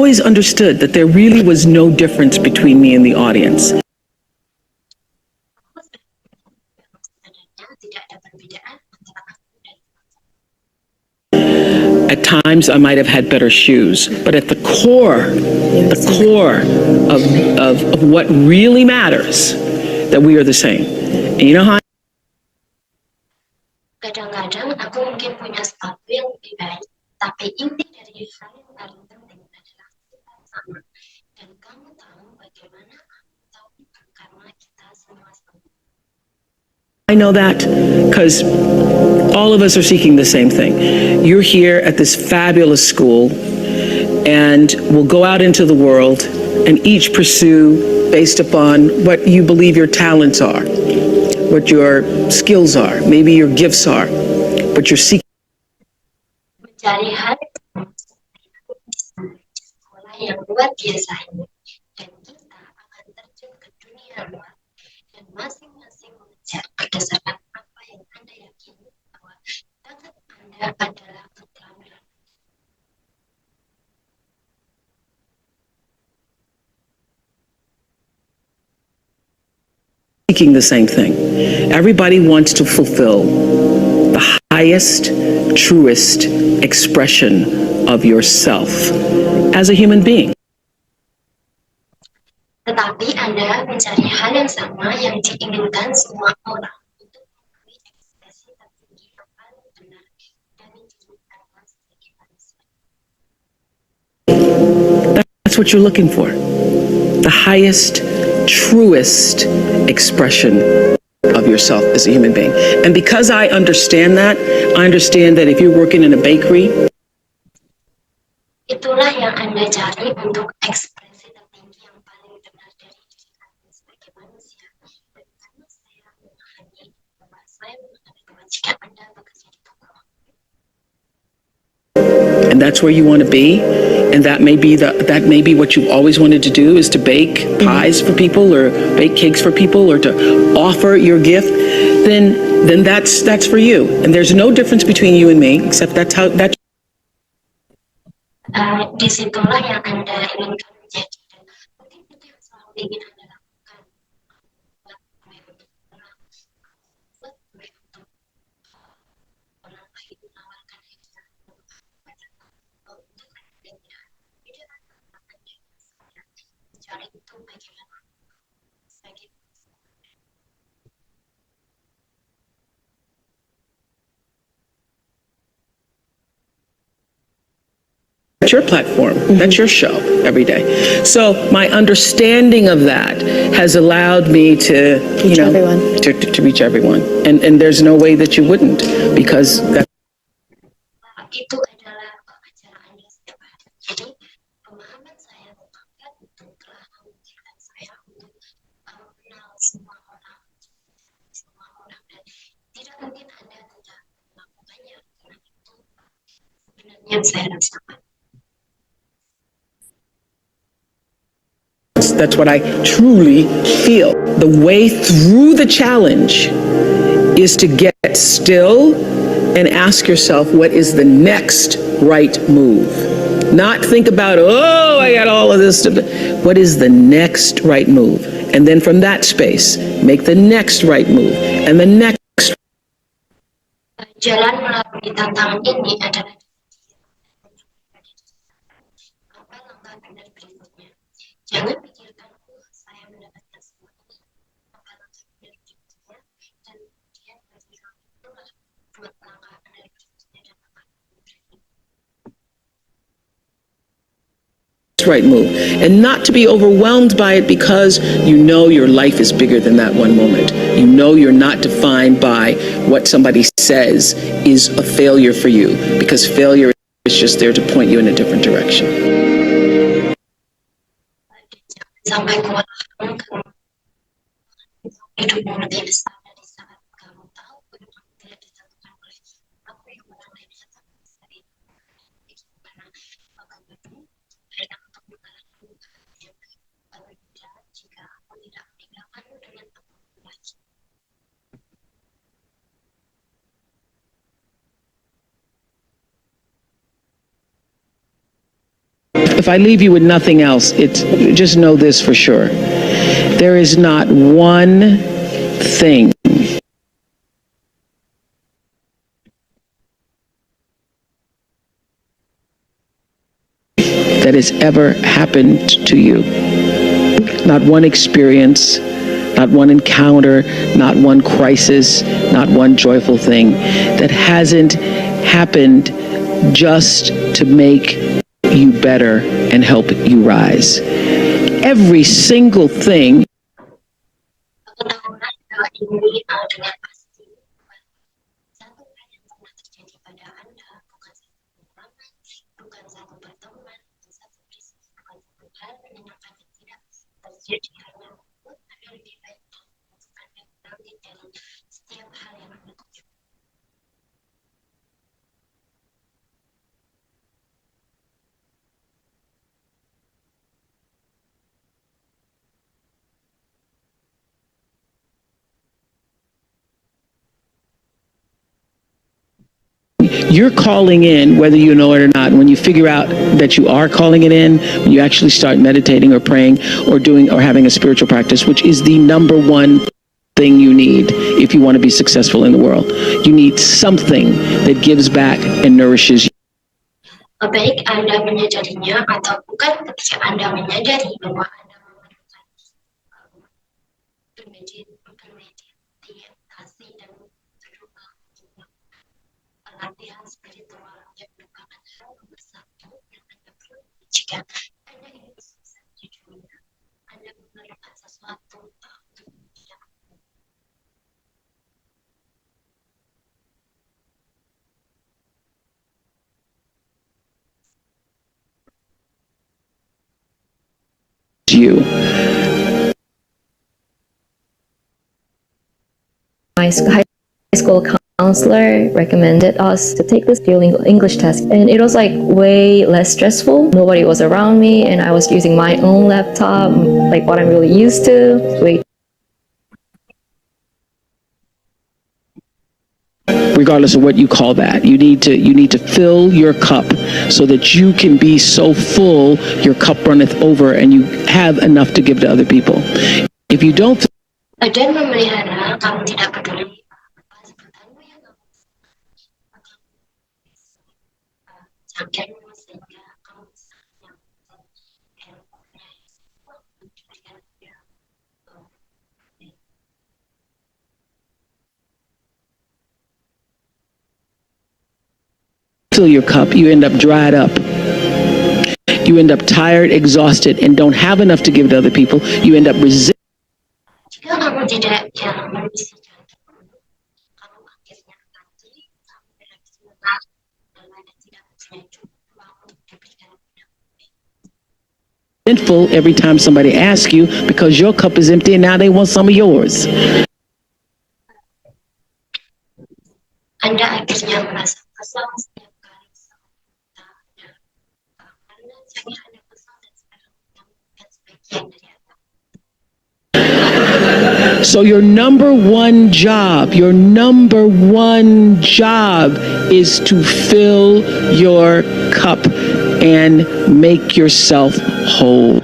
always understood that there really was no difference between me and the audience. At times, I might have had better shoes, but at the core of what really matters, that we are the same. And you know how? Kadang-kadang aku mungkin punya sepatu yang lebih baik, tapi inti dari hal yang paling penting adalah kita sama. Dan kamu tahu bagaimana aku tahu itu karena kita semua sama. I know that because all of us are seeking the same thing. You're here at this fabulous school, and we'll go out into the world and each pursue based upon what you believe your talents are, what your skills are, maybe your gifts are, but you're seeking. Mencari hal sekolah yang luar biasa ini, dan kita akan terjun ke dunia luar, dan masing-masing mengejar berdasarkan apa yang Anda yakini bahwa bakat Anda adalah keterampilan. Seeking the same thing. Everybody wants to fulfill the highest, truest expression of yourself as a human being. Tetapi Anda mencari hal yang sama yang diinginkan semua orang untuk memenuhi ekspresi tertinggi yang paling benar dari diri Anda sebagai manusia. That's what you're looking for. The highest, truest expression of yourself as a human being. And because I understand that if you're working in a bakery, itulah yang Anda cari untuk ekspresi tertinggi yang paling benar dari diri Anda sebagai manusia. Dan karena saya memahami bahwa saya mengerti bahwa jika Anda bekerja di toko, and that's where you want to be, and that may be what you've always wanted to do, is to bake pies for people or bake cakes for people or to offer your gift, then that's for you. And there's no difference between you and me, except that's disitulah yang Anda inginkan menjadi, dan mungkin itu yang selalu ingin Anda lakukan. Buat untuk orang lain menawarkan hadiah untuk hadiahnya. Beda antara Anda dan saya mencari itu bagaimana sebagai That's your platform. That's your show every day. So my understanding of that has allowed me to, Reach everyone. To reach everyone. And there's no way that you wouldn't, because that. itu adalah acara Anda setiap hari. Jadi pemahaman saya tentang itu telah memungkinkan saya untuk mengenal semua orang, dan tidak mungkin Anda tidak melakukannya karena itu sebenarnya yang saya rasakan. That's what I truly feel. The way through the challenge is to get still and ask yourself, what is the next right move? Not think about, oh, I got all of this stuff. What is the next right move? And then from that space, make the next right move and the next. Jalan melalui tantangan ini adalah apa langkah benar berikutnya. Jangan pikirkan, saya mendapatkan semua ini. Apa langkah benar berikutnya, dan kemudian bagaimana itulah buat langkah benar berikutnya dan langkah benar berikutnya. Right move, and not to be overwhelmed by it, because you know your life is bigger than that one moment. You know you're not defined by what somebody says is a failure for you, because failure is just there to point you in a different direction. Sampai kewalahan hidupmu lebih besar dari saat kamu tahu hidupmu tidak ditentukan oleh apa yang orang lain katakan dari bagaimana kamu berikan untuk mengalami yang berbeda jika aku tidak meninggalkanmu dengan apapun lagi. If I leave you with nothing else, just know this for sure. There is not one thing that has ever happened to you. Not one experience, not one encounter, not one crisis, not one joyful thing that hasn't happened just to make you better and help you rise. Every single thing. Aku tahu bahwa ini dengan pasti satu hal yang pernah terjadi pada Anda, bukan satu pengalaman, bukan satu pertemuan, bukan satu bisnis, bukan satu hal menyenangkan yang tidak terjadi hanya membuat Anda lebih baik melakukan yang lebih dalam setiap hal yang Anda lakukan. You're calling in, whether you know it or not. When you figure out that you are calling it in, when you actually start meditating or praying or doing or having a spiritual practice, which is the number one thing you need if you want to be successful in the world. You need something that gives back and nourishes you. Baik Anda menyadarinya atau bukan, ketika Anda menyadari bahwa Anda memerlukan bermeditasi dan latihan spiritual yang merupakan hal nomor satu yang Anda perlu jika Anda ingin sukses di dunia. Anda memerlukan sesuatu untuk tidak. You. My high school counselor recommended us to take this dual English test, and it was like way less stressful. Nobody was around me, and I was using my own laptop, like what I'm really used to. Regardless of what you call that, you need to fill your cup so that you can be so full your cup runneth over and you have enough to give to other people. If you don't, Dan memelihara, kamu tidak peduli apa sebutanmu yang kamu cangkirmu sehingga kamu bisa fill your cup, you end up dried up. You end up tired, exhausted, and don't have enough to give to other people. You end up resisting. Jika kamu tidak mengisi jantungmu, kamu akhirnya mati, kamu tidak semangat, dan Anda tidak punya cukup ruang untuk diberikan Resentful every time somebody asks you because your cup is empty and now they want some of yours. Anda akhirnya merasa kesal setiap kali karena hanya Anda kesal dan sekarang menemukan sebagian dari Anda. So your number one job is to fill your cup and make yourself whole.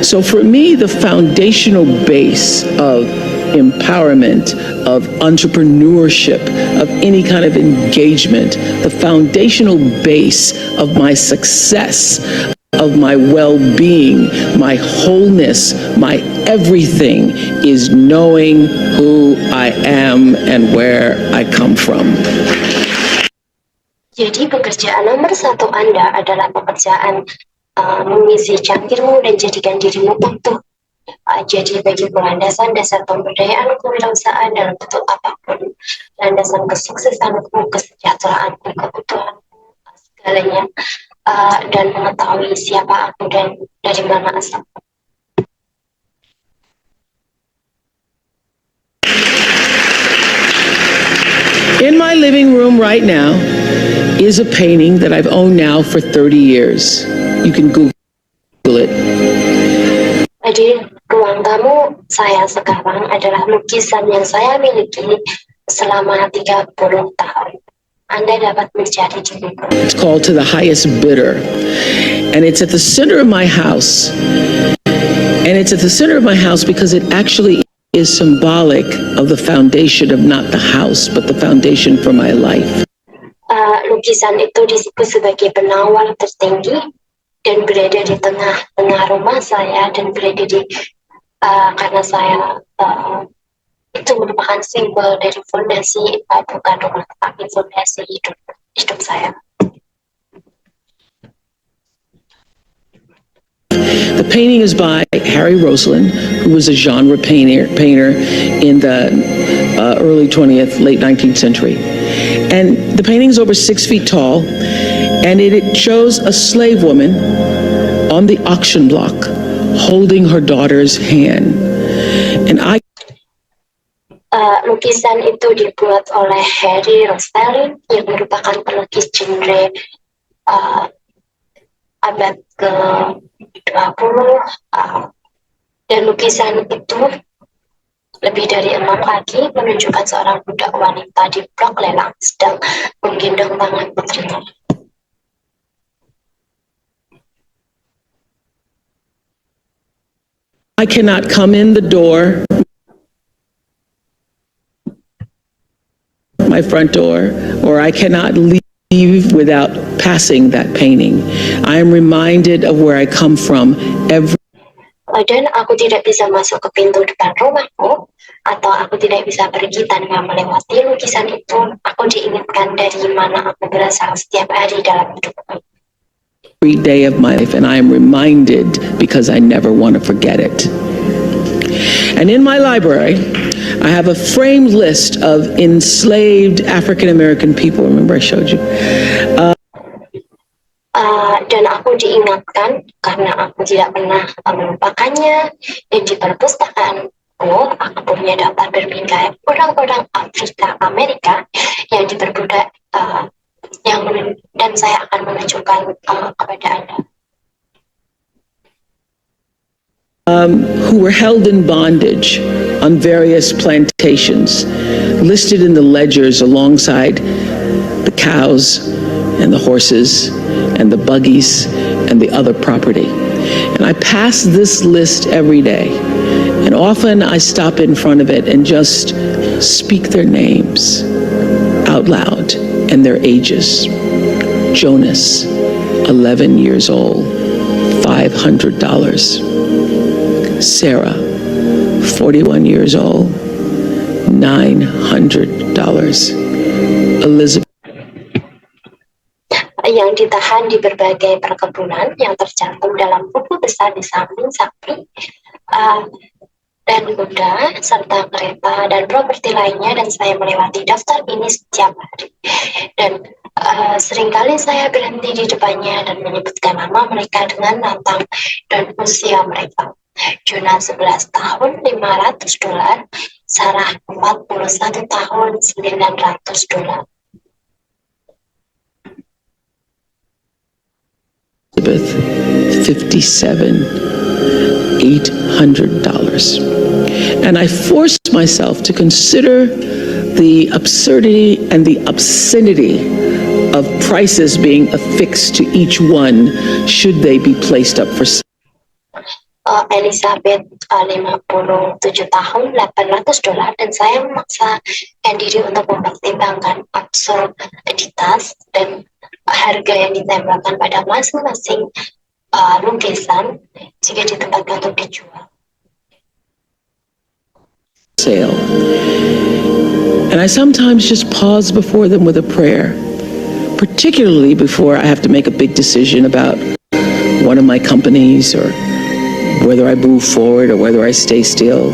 So for me, the foundational base of empowerment, of entrepreneurship, of any kind of engagement, the foundational base of my success, of my well-being, my wholeness, my everything is knowing who I am and where I come from. Jadi pekerjaan nomor satu Anda adalah pekerjaan mengisi cangkirmu dan jadikan dirimu utuh. Jadi bagi landasan dasar pemberdayaan kewirausahaan dalam bentuk apapun, landasan kesuksesanku, kesejahteraanku, keutuhanku, segalanya, dan mengetahui siapa aku dan dari mana asalku. In my living room right now is a painting that I've owned now for 30 years. You can Google it. Di ruang tamu saya sekarang adalah lukisan yang saya miliki selama 30 tahun. Anda dapat mencari dirimu. It's called To the Highest Bidder. And it's at the center of my house. And it's at the center of my house because it actually is symbolic of the foundation of not the house, but the foundation for my life. Lukisan itu disebut sebagai penawar tertinggi dan berada di tengah-tengah rumah saya dan berada di karena saya itu merupakan simbol dari fondasi bukan rumah tapi fondasi hidup saya. The painting is by Harry Roslin, who was a genre painter in the early 20th, late 19th century. And the painting is over 6 feet tall, and it shows a slave woman on the auction block holding her daughter's hand. And lukisan itu dibuat oleh Harry Roslin yang merupakan pelukis genre abad ke-20 dan lukisan itu lebih dari 6 kaki menunjukkan seorang budak wanita di blok lelang sedang menggendong tangan putrinya. I cannot come in the door, my front door, or I cannot leave without passing that painting. I am reminded of where I come from every. Dan aku tidak bisa masuk ke pintu depan rumahku, atau aku tidak bisa pergi tanpa melewati lukisan itu. Aku diingatkan dari mana aku berasal setiap hari dalam hidupku. Every day of my life, and I am reminded because I never want to forget it. And in my library, I have a framed list of enslaved African American people. Remember I showed you? Dan aku diingatkan karena aku tidak pernah melupakannya. Dan di perpustakaanku, aku punya daftar berbingkai orang-orang Afrika Amerika yang diperbudak, dan saya akan menunjukkan kepada Anda. Who were held in bondage on various plantations, listed in the ledgers alongside the cows and the horses and the buggies and the other property. And I pass this list every day. And often I stop in front of it and just speak their names out loud and their ages. Jonas, 11 years old, $500. Sarah, 41 years old, $900. Elizabeth. Yang ditahan di berbagai perkebunan yang tercantum dalam buku besar di samping sapi dan kuda serta kereta dan properti lainnya, dan saya melewati daftar ini setiap hari dan seringkali saya berhenti di depannya dan menyebutkan nama mereka dengan lantang dan usia mereka. Jonas 11 tahun $500, Sarah 41 tahun $900. Elizabeth, 57, $800. And I forced myself to consider the absurdity and the obscenity of prices being affixed to each one should they be placed up for sale. Elizabeth 57 tahun $800, dan saya memaksakan diri untuk mempertimbangkan absurditas dan harga yang ditembakkan pada masing-masing lukisan jika ditempatkan untuk dijual. Sale. And I sometimes just pause before them with a prayer, particularly before I have to make a big decision about one of my companies or whether I move forward or whether I stay still.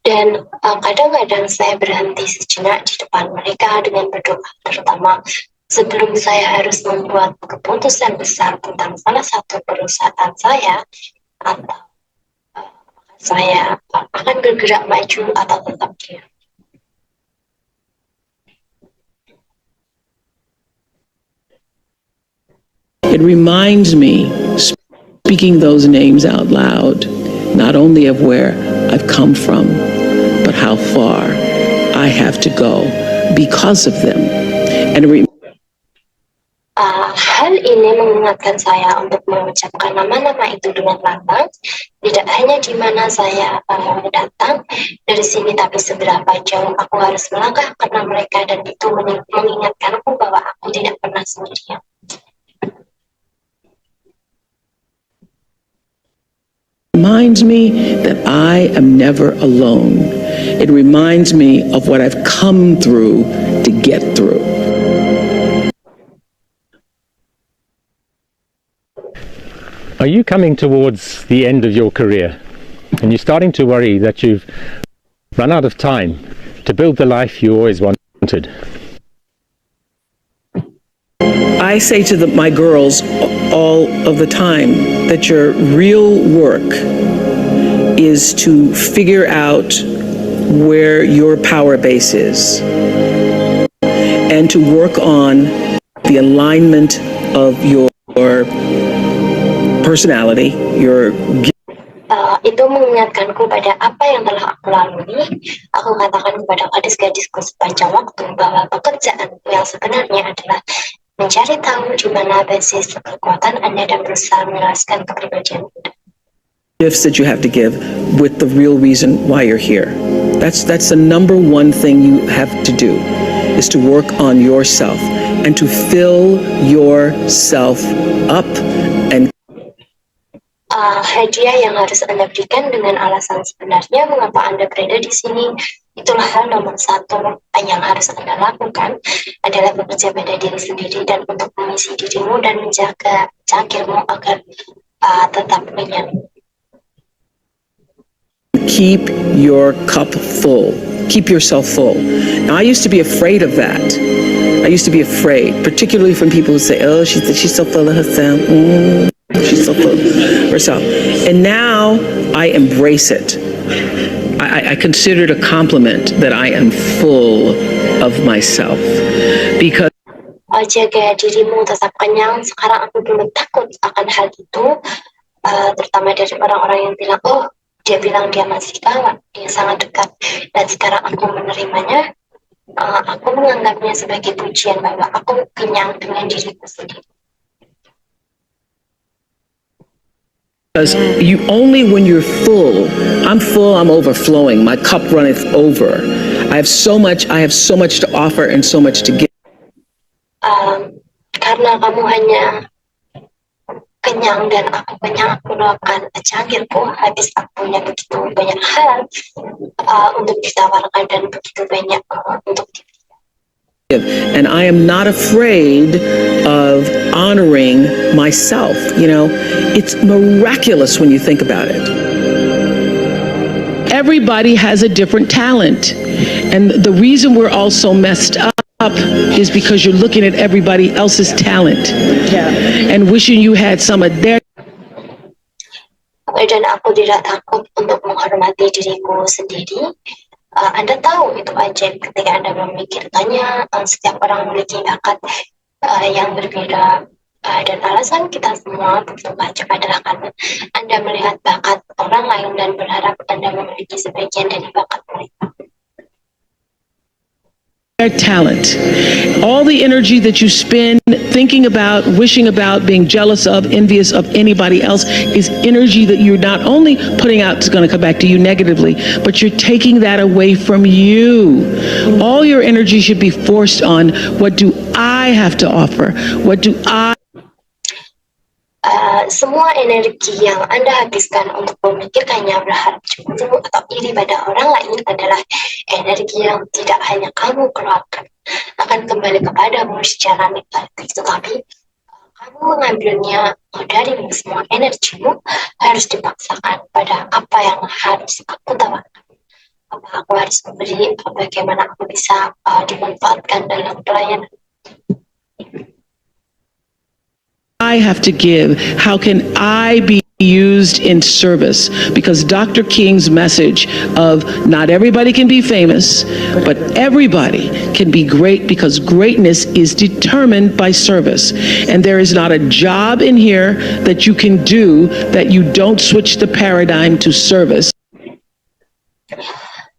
Dan kadang-kadang saya berhenti sejenak di depan mereka dengan berdoa, terutama sebelum saya harus membuat keputusan besar tentang salah satu perusahaan saya, atau saya akan bergerak maju atau tetap diam. It reminds me, speaking those names out loud, not only of where I've come from, but how far I have to go because of them. And hal ini mengingatkan saya untuk mengucapkan nama-nama itu dengan lantang, tidak hanya di mana saya datang dari sini, tapi seberapa jauh aku harus melangkah karena mereka, dan itu mengingatkanku bahwa aku tidak pernah sendirian. Reminds me that I am never alone. It reminds me of what I've come through to get through. Are you coming towards the end of your career and you're starting to worry that you've run out of time to build the life you always wanted? I say to my girls all of the time that your real work is to figure out where your power base is and to work on the alignment of your personality, your itu mengingatkanku pada apa yang telah aku lalui. Aku katakan kepada gadis-gadisku sepanjang waktu bahwa pekerjaanku yang sebenarnya adalah mencari tahu di mana basis kekuatan Anda dan berusaha menjelaskan kepribadian Anda. Gifts that you have to give with the real reason why you're here. That's the number one thing you have to do, is to work on yourself and to fill yourself up and hadiah yang harus Anda berikan dengan alasan sebenarnya mengapa Anda berada di sini. Itulah hal nomor satu yang harus Anda lakukan, adalah bekerja pada diri sendiri dan untuk mengisi dirimu dan menjaga cangkirmu agar tetap kenyang. keep your cup full. Keep yourself full. Now, I used to be afraid of that. I used to be afraid, particularly from people who say, oh, she's so full of herself. She's so full of herself. And now I embrace it. I consider it a compliment that I am full of myself. Because jaga dirimu tetap kenyang. Sekarang aku dulu takut akan hal itu, terutama dari orang-orang yang bilang, oh, dia bilang dia masih kalah, dia sangat dekat. Dan sekarang aku menerimanya, aku menganggapnya sebagai pujian bahwa aku kenyang dengan diriku sendiri. Because you only when you're full, I'm full, I'm overflowing, my cup runneth over. I have so much to offer and so much to give. Karena kamu hanya kenyang dan aku kenyang, aku luapkan cangkirku, habis aku punya begitu banyak hal untuk ditawarkan dan begitu banyak untuk diberikan. And I am not afraid of honoring myself. You know, it's miraculous when you think about it. Everybody has a different talent. And the reason we're all so messed up is because you're looking at everybody else's talent and wishing you had some of their. Dan aku tidak takut untuk menghormati diriku sendiri. Anda tahu itu ajaib ketika Anda memikirkannya. Setiap orang memiliki bakat yang berbeda, dan alasan kita semua begitu banyak adalah karena Anda melihat bakat orang lain dan berharap Anda memiliki sebagian dari bakat mereka. Their talent, all the energy that you spend thinking about, wishing about, being jealous of, envious of anybody else is energy that you're not only putting out is going to come back to you negatively, but you're taking that away from you. All your energy should be forced on what do I have to offer? What do I semua energi yang Anda habiskan untuk memikirkannya, berharap cemburu atau iri pada orang lain adalah energi yang tidak hanya kamu keluarkan, akan kembali kepadamu secara negatif, tetapi kamu mengambilnya darimu. Semua energimu harus dipaksakan pada apa yang harus aku tawarkan, apa aku harus memberi, bagaimana aku bisa dimanfaatkan dalam pelayanan. I have to give? How can I be used in service? Because Dr. King's message of not everybody can be famous, but everybody can be great, because greatness is determined by service. And there is not a job in here that you can do that you don't switch the paradigm to service.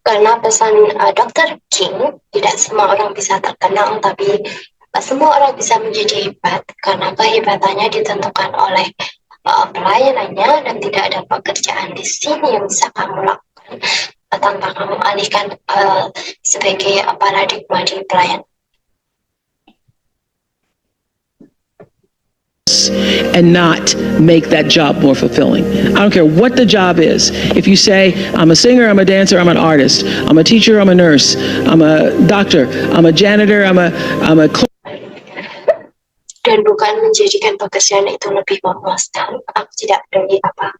Karena pesan Dr. King, tidak semua orang bisa terkenal, tapi Semua orang bisa menjadi hebat karena kehebatannya ditentukan oleh pelayanannya, dan tidak ada pekerjaan di sini yang bisa kamu lakukan tanpa kamu alihkan sebagai paradigma di pelayanan. And not make that job more fulfilling. I don't care what the job is. If you say, I'm a singer, I'm a dancer, I'm an artist, I'm a teacher, I'm a nurse, I'm a doctor, I'm a janitor, I'm a Dan bukan menjadikan pekerjaan itu lebih memuaskan. Aku tidak peduli apa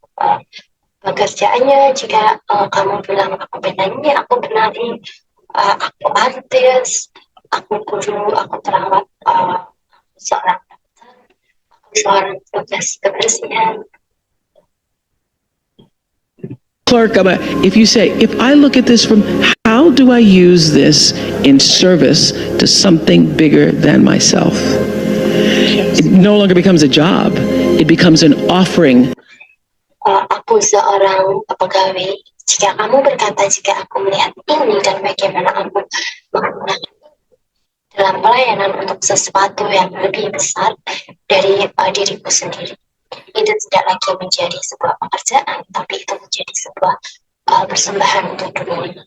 pekerjaannya. Jika kamu bilang aku penyanyi, aku penari, aku artis, aku guru, aku perawat, seorang dokter, aku seorang petugas kebersihan. clerk, if you say, if I look at this from how do I use this in service to something bigger than myself? It no longer becomes a job. It becomes an offering. Aku seorang pegawai. Jika kamu berkata, jika aku melihat ini dan bagaimana aku menggunakan dalam pelayanan untuk sesuatu yang lebih besar dari diriku sendiri, itu tidak lagi menjadi sebuah pekerjaan, tapi itu menjadi sebuah persembahan untuk dunia.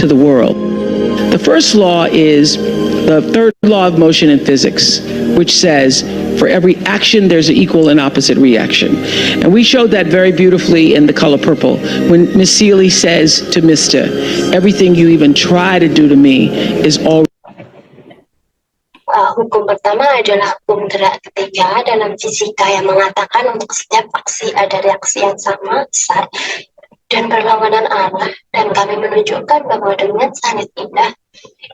To the world. The first law is the third law of motion in physics, which says for every action there's an equal and opposite reaction. And we showed that very beautifully in The Color Purple when Miss Seeley says to Mr., everything you even try to do to me is all. Hukum pertama adalah hukum gerak ketiga dalam fisika yang mengatakan untuk setiap aksi ada reaksi yang sama besar dan berlawanan arah, dan kami menunjukkan bahwa dengan sangat indah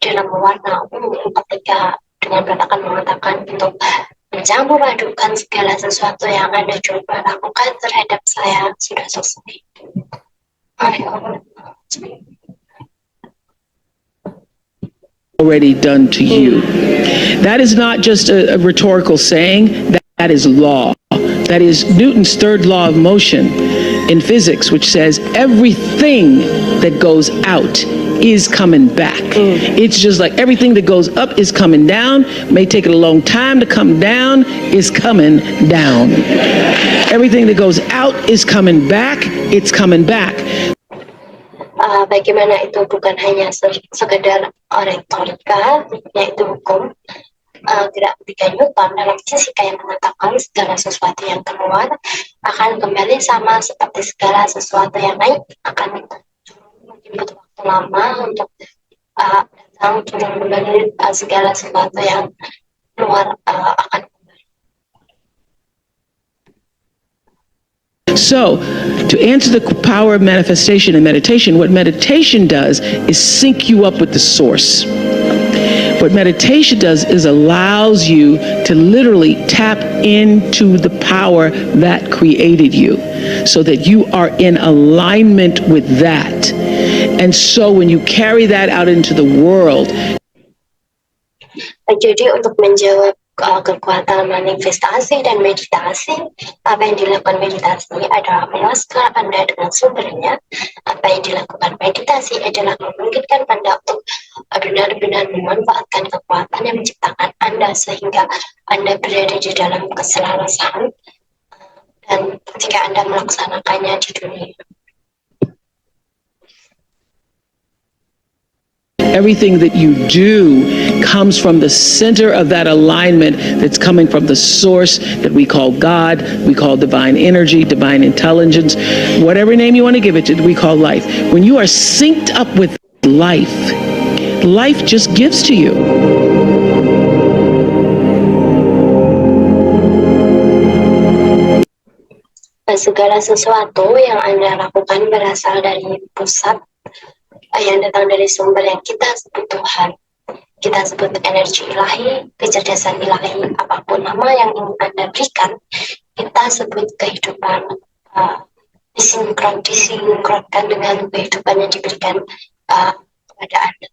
dalam warna ungu ketika dengan katakan mengatakan untuk mencampur adukan segala sesuatu yang Anda coba lakukan terhadap saya sudah selesai. Already done to you. That is not just a rhetorical saying, that is law. That is Newton's third law of motion in physics, which says everything that goes out is coming back. It's just like everything that goes up is coming down, may take it a long time to come down, is coming down. Everything that goes out is coming back, it's coming back. Bagaimana itu bukan hanya sekedar retorika, yaitu hukum gerak ketiga Newton dalam fisika yang mengatakan segala sesuatu yang keluar akan kembali sama seperti segala sesuatu yang naik akan mungkin butuh waktu lama untuk datang turun kembali, segala sesuatu yang keluar akan. So, to answer the power of manifestation and meditation, what meditation does is sync you up with the source. What meditation does is allows you to literally tap into the power that created you so that you are in alignment with that. And so when you carry that out into the world. Jadi untuk menjawab kekuatan manifestasi dan meditasi, apa yang dilakukan meditasi adalah memuaskan Anda dengan sumbernya. Apa yang dilakukan meditasi adalah memungkinkan Anda untuk benar-benar memanfaatkan kekuatan yang menciptakan Anda sehingga Anda berada di dalam keselarasan dan ketika Anda melaksanakannya di dunia. Everything that you do comes from the center of that alignment that's coming from the source that we call God, we call divine energy, divine intelligence, whatever name you want to give it to, we call life. When you are synced up with life, life just gives to you. Segala sesuatu yang Anda lakukan berasal dari pusat yang datang dari sumber yang kita sebut Tuhan. Kita sebut energi ilahi, kecerdasan ilahi, apapun nama yang ingin Anda berikan, kita sebut kehidupan disinkronkan dengan kehidupan yang diberikan kepada Anda.